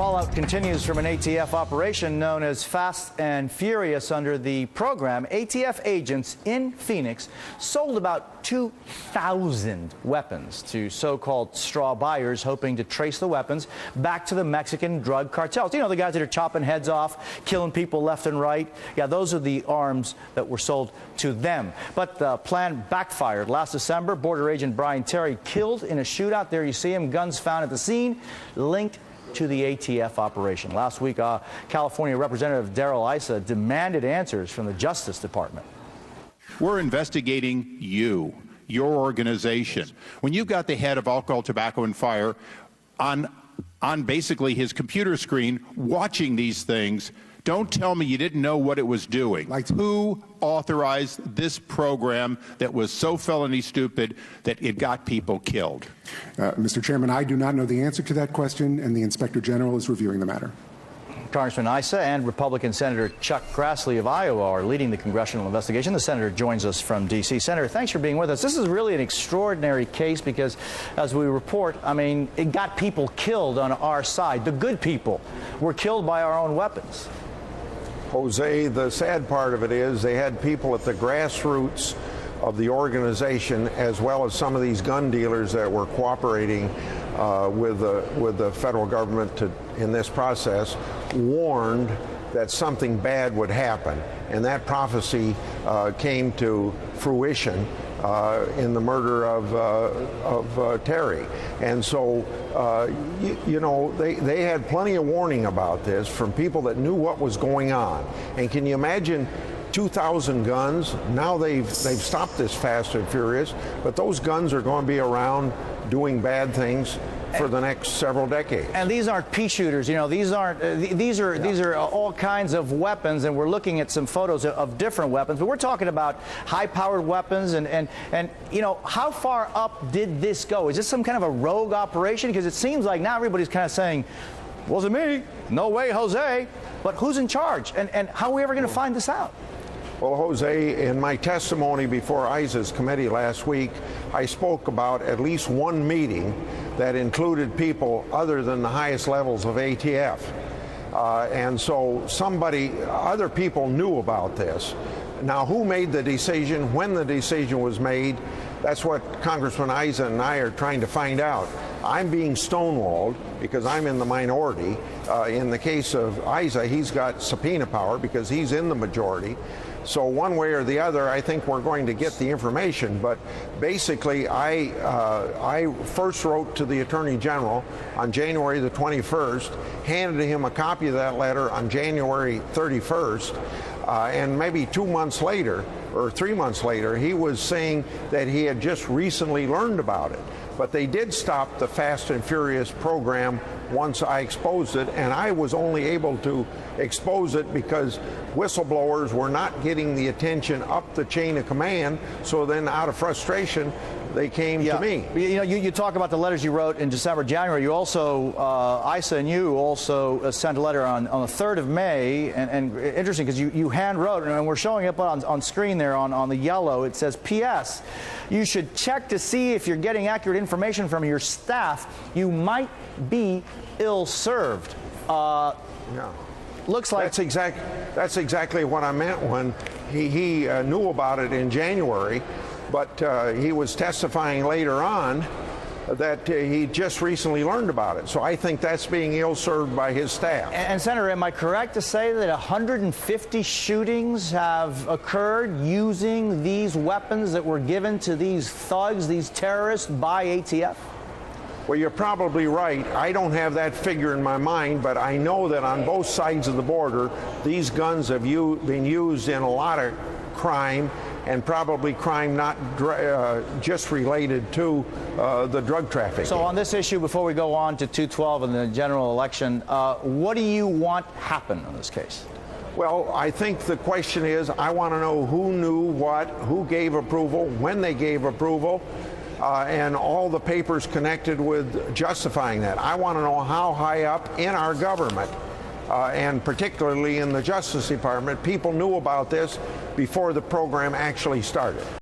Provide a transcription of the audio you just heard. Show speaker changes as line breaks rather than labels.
Fallout continues from an ATF operation known as Fast and Furious. Under the program, ATF agents in Phoenix sold about 2,000 weapons to so-called straw buyers, hoping to trace the weapons back to the Mexican drug cartels. You know, the guys that are chopping heads off, killing people left and right. Yeah, those are the arms that were sold to them. But the plan backfired. Last December, Border Agent Brian Terry killed in a shootout. There you see him, guns found at the scene, linked to the ATF operation. Last week, California Representative Darrell Issa demanded answers from the Justice Department.
We're investigating you, your organization. When you've got the head of Alcohol, Tobacco, and Fire on basically his computer screen watching these things, don't tell me you didn't know what it was doing. Who authorized this program that was so felony stupid that it got people killed?
Mr. Chairman, I do not know the answer to that question, and the Inspector General is reviewing the matter.
Congressman Issa and Republican Senator Chuck Grassley of Iowa are leading the congressional investigation. The senator joins us from D.C. Senator, thanks for being with us. This is really an extraordinary case because, as we report, I mean, it got people killed on our side. The good people were killed by our own weapons.
Jose, the sad part of it is they had people at the grassroots of the organization, as well as some of these gun dealers that were cooperating with the federal government in this process, warned that something bad would happen. And that prophecy came to fruition in the murder of Terry. And so, you know, they had plenty of warning about this from people that knew what was going on. And can you imagine 2,000 guns? Now they've stopped this Fast and Furious, but those guns are going to be around doing bad things for the next several decades.
And these aren't pea shooters, you know, these are all kinds of weapons, and we're looking at some photos of different weapons, but we're talking about high-powered weapons, and you know, how far up did this go? Is this some kind of a rogue operation? Because it seems like now everybody's kind of saying, wasn't me, no way, Jose, but who's in charge, and how are we ever going to find this out?
Well, Jose, in my testimony before ISA's committee last week, I spoke about at least one meeting that included people other than the highest levels of ATF. And so other people knew about this. Now, who made the decision, when the decision was made, that's what Congressman Issa and I are trying to find out. I'm being stonewalled because I'm in the minority. In the case of Issa, he's got subpoena power because he's in the majority. So one way or the other, I think we're going to get the information. But basically, I first wrote to the Attorney General on January the 21st, handed him a copy of that letter on January 31st, and maybe 2 months later, or 3 months later, he was saying that he had just recently learned about it. But they did stop the Fast and Furious program once I exposed it, and I was only able to expose it because whistleblowers were not getting the attention up the chain of command, so then out of frustration, they came to me.
You know, you talk about the letters you wrote in December, January. You also, Issa and you also sent a letter on the 3rd of May, and interesting because you hand wrote, and we're showing up on screen there on the yellow. It says, P.S. You should check to see if you're getting accurate information from your staff. You might be ill-served.
Yeah.
Looks like
that's exactly what I meant when he knew about it in January, but he was testifying later on that he just recently learned about it. So I think that's being ill-served by his staff.
And Senator, am I correct to say that 150 shootings have occurred using these weapons that were given to these thugs, these terrorists, by ATF?
Well, you're probably right. I don't have that figure in my mind, but I know that on both sides of the border, these guns have been used in a lot of crime, and probably crime not just related to the drug trafficking.
So on this issue, before we go on to 212 and the general election, what do you want happen on this case?
Well, I think the question is, I want to know who knew what, who gave approval, when they gave approval, and all the papers connected with justifying that. I want to know how high up in our government, and particularly in the Justice Department, people knew about this before the program actually started.